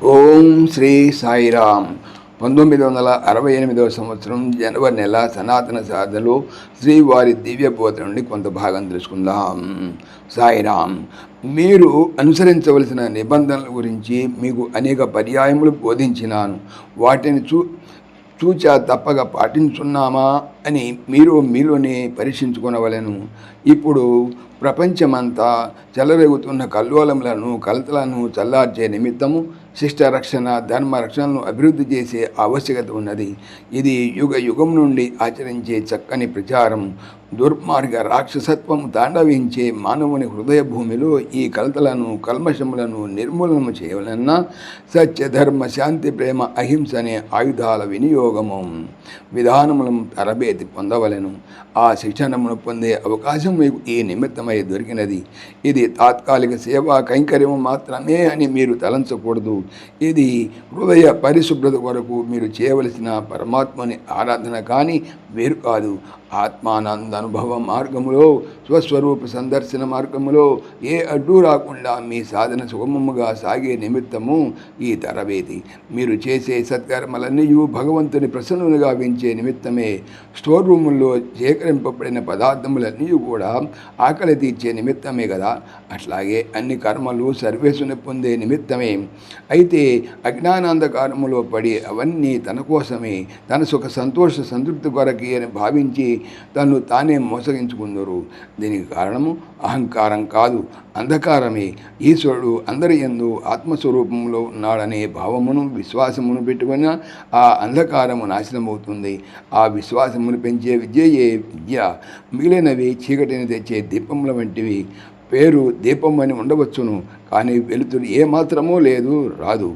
ఓం శ్రీ సాయిరామ్. 1968 సంవత్సరం జనవరి నెల సనాతన సాధనలో శ్రీవారి దివ్యబోధ నుండి కొంత భాగం తెలుసుకుందాం. సాయిరామ్. మీరు అనుసరించవలసిన నిబంధనల గురించి మీకు అనేక పర్యాయములు బోధించినాను. వాటిని చూచా తప్పక పాటించున్నామా అని మీరు మీలోనే పరీక్షించుకొనవలెను. ఇప్పుడు ప్రపంచమంతా చెలరేగుతున్న కల్లోలములను కలతలను చల్లార్చే నిమిత్తము శిష్ట రక్షణ ధర్మ రక్షణను అభివృద్ధి చేసే ఆవశ్యకత ఉన్నది. ఇది యుగ యుగం నుండి ఆచరించే చక్కని ప్రచారం. దుర్మార్గ రాక్షసత్వము తాండవించే మానవుని హృదయ భూమిలో ఈ కలతలను కల్మషములను నిర్మూలన చేయవలన్నా సత్య ధర్మ శాంతి ప్రేమ అహింస అనే ఆయుధాల వినియోగము విధానములను తరబేతి పొందవలెను. ఆ శిక్షణమును పొందే అవకాశం మీకు ఈ నిమిత్తమై దొరికినది. ఇది తాత్కాలిక సేవా కైంకర్యము మాత్రమే అని మీరు తలంచకూడదు. ఇది హృదయ పరిశుభ్రత కొరకు మీరు చేయవలసిన పరమాత్మని ఆరాధన కానీ వేరు కాదు. ఆత్మానంద అనుభవ మార్గములో స్వస్వరూప సందర్శన మార్గములో ఏ అడ్డు రాకుండా మీ సాధన సుగమముగా సాగే నిమిత్తము ఈ తరబేతి. మీరు చేసే సత్కర్మలన్నీ భగవంతుని ప్రసన్నులుగా వించే నిమిత్తమే. స్టోర్ రూముల్లో సేకరింపబడిన పదార్థములన్నీ కూడా ఆకలి తీర్చే నిమిత్తమే కదా. అట్లాగే అన్ని కర్మలు సర్వేసుని పొందే నిమిత్తమే. అయితే అజ్ఞానాంధకారములో పడి అవన్నీ తన కోసమే, తన సుఖ సంతోష సంతృప్తి కొరకి అని భావించి తను తానే మోసగించుకుందరు. దీనికి కారణము అహంకారం కాదు, అంధకారమే. ఈశ్వరుడు అందరి యందు ఆత్మస్వరూపంలో ఉన్నాడనే భావమును విశ్వాసమును పెట్టుకున్న ఆ అంధకారము నాశనమవుతుంది. ఆ విశ్వాసమును పెంచే విద్యయే విద్య. మిగిలినవి చీకటిని తెచ్చే దీపముల వంటివి. పేరు దీపం అని ఉండవచ్చును, కానీ వెలుతురు ఏమాత్రమూ లేదు, రాదు.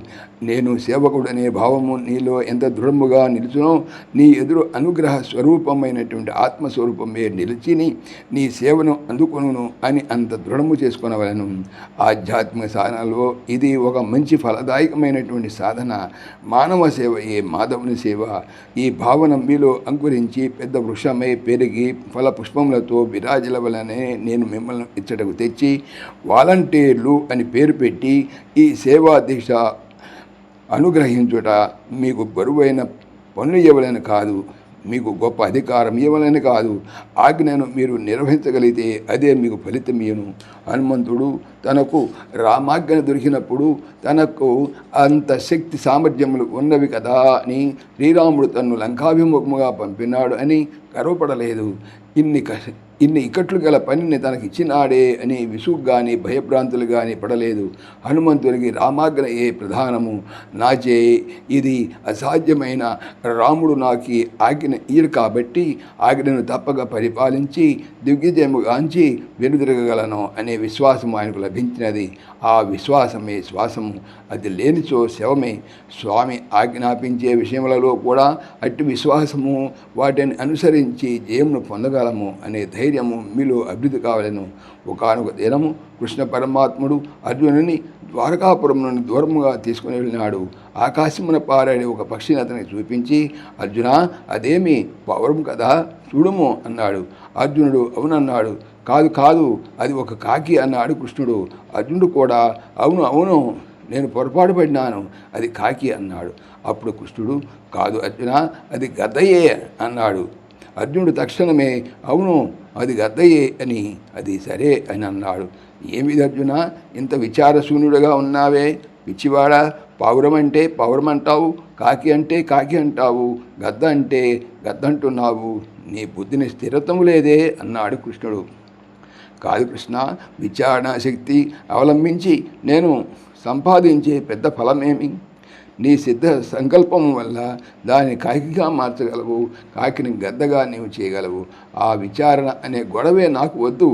నేను సేవకుడనే భావము నీలో ఎంత దృఢముగా నిలుచునో నీ ఎదురు అనుగ్రహ స్వరూపమైనటువంటి ఆత్మస్వరూపమే నిలిచిని నీ సేవను అందుకొనును అని అంత దృఢము చేసుకొనవలను. ఆధ్యాత్మిక సాధనలో ఇది ఒక మంచి ఫలదాయకమైనటువంటి సాధన. మానవ సేవ ఏ మాధవుని సేవ. ఈ భావన మీలో అంకురించి పెద్ద వృక్షమై పెరిగి ఫల పుష్పములతో విరాజిలవలనే నేను మిమ్మల్ని ఇచ్చటకు తెచ్చి వాలంటీర్లు అని పేరు పెట్టి ఈ సేవా దీక్ష అనుగ్రహించుట మీకు బరువైన పనులు ఇవ్వలేని కాదు, మీకు గొప్ప అధికారం ఇవ్వలేని కాదు. ఆజ్ఞను మీరు నిర్వహించగలిగితే అదే మీకు ఫలితం ఇయ్యను. హనుమంతుడు తనకు రామాజ్ఞ దొరికినప్పుడు తనకు అంత శక్తి సామర్థ్యములు ఉన్నవి కదా అని శ్రీరాముడు తన్ను లంకాభిముఖముగా పంపినాడు అని గర్వపడలేదు. ఇన్ని ఇక్కట్లు గల పనిని తనకి ఇచ్చినాడే అని విసుగు కానీ భయభ్రాంతులు కానీ పడలేదు. హనుమంతునికి రామాజ్ఞ ఏ ప్రధానము. నాచే ఇది అసాధ్యమైన రాముడు నాకు ఆజ్ఞ ఇయ్యడు కాబట్టి ఆజ్ఞను తప్పక పరిపాలించి దిగ్విజయముగాంచి వెనుదిరగలను అనే విశ్వాసం ఆయనకు లభించినది. ఆ విశ్వాసమే శ్వాసము. అది లేనిచో శవమే. స్వామి ఆజ్ఞాపించే విషయములలో కూడా అట్టి విశ్వాసము, వాటిని అనుసరించి జయమును పొందగలము అనే ధైర్యము మీలో అభివృద్ధి కావాలను. ఒకానొక దినము కృష్ణ పరమాత్ముడు అర్జునుని ద్వారకాపురం నుండి దూరముగా తీసుకుని వెళ్ళినాడు. ఆకాశమున పారాడే ఒక పక్షిని అతనికి చూపించి, అర్జున అదేమి పౌరం కదా, చూడుము అన్నాడు. అర్జునుడు అవునన్నాడు. కాదు కాదు, అది ఒక కాకి అన్నాడు కృష్ణుడు. అర్జునుడు కూడా అవును అవును, నేను పొరపాటు పడినాను, అది కాకి అన్నాడు. అప్పుడు కృష్ణుడు కాదు అర్జున, అది గద్దయే అన్నాడు. అర్జునుడు తక్షణమే అవును అది గద్దయే అని, అది సరే అని అన్నాడు. ఏమిది అర్జున, ఇంత విచారశూన్యుడుగా ఉన్నావే, పిచ్చివాడా? పావురం అంటే పౌరం అంటావు, కాకి అంటే కాకి అంటావు, గద్ద అంటే గద్దంటున్నావు. నీ బుద్ధిని స్థిరత్వం లేదే అన్నాడు కృష్ణుడు. కాదు కృష్ణ, విచారణ శక్తి అవలంబించి నేను సంపాదించే పెద్ద ఫలమేమి? నీ సిద్ధ సంకల్పం వల్ల దాన్ని కాకిగా మార్చగలవు, కాకిని గద్దగా నీవు చేయగలవు. ఆ విచారణ అనే గొడవే నాకు వద్దు,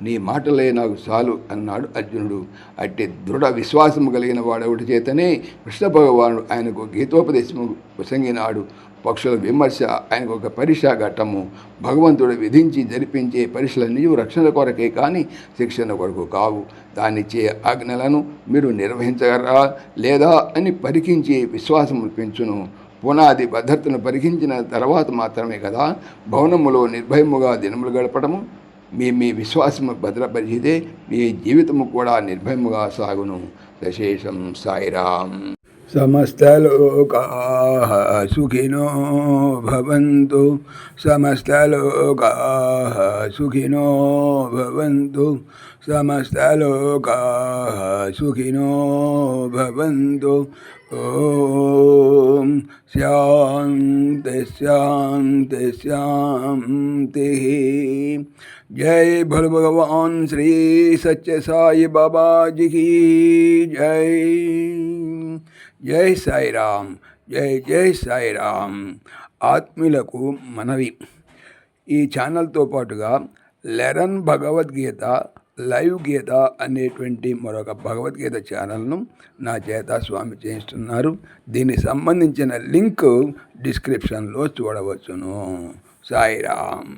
నీ మాటలే నాకు చాలు అన్నాడు అర్జునుడు. అట్టి దృఢ విశ్వాసము కలిగిన వాడొకటి చేతనే కృష్ణ భగవానుడు ఆయనకు గీతోపదేశము ప్రసంగినాడు. పక్షుల విమర్శ ఆయనకు ఒక పరీక్ష ఘట్టము. భగవంతుడు విధించి జరిపించే పరీక్షలన్నీ రక్షణ కొరకే కానీ శిక్షణ కొరకు కావు. దానిచ్చే ఆజ్ఞలను మీరు నిర్వహించగలరా లేదా అని పరికించి విశ్వాసము పెంచును. పునాది భద్రతను పరికించిన తర్వాత మాత్రమే కదా భవనములో నిర్భయముగా దినములు గడపడము. మీ విశ్వాసము భద్రపరిచితే మీ జీవితము కూడా నిర్భయముగా సాగును. దశేషం సాయిరాం. సమస్తలోకాః సుఖినో భవంతు సమస్తలోకాః సుఖినో భవంతు సమస్తలోకాః సుఖినో భవంతు ఓం శాంతి శాంతి శాంతి జై భోले భగవాన్ శ్రీ సత్య సాయి బాబాజీకి జై జై సాయిరామ్ జై సాయిరామ్. ఆత్మీయులకు మనవి, ఈ ఛానల్తో పాటుగా లెరన్ భగవద్గీత లైవ్ గీత అనేటువంటి మరొక భగవద్గీత ఛానల్ను నా చేత స్వామి చేయిస్తున్నారు. దీనికి సంబంధించిన లింక్ డిస్క్రిప్షన్లో చూడవచ్చును. సాయిరామ్.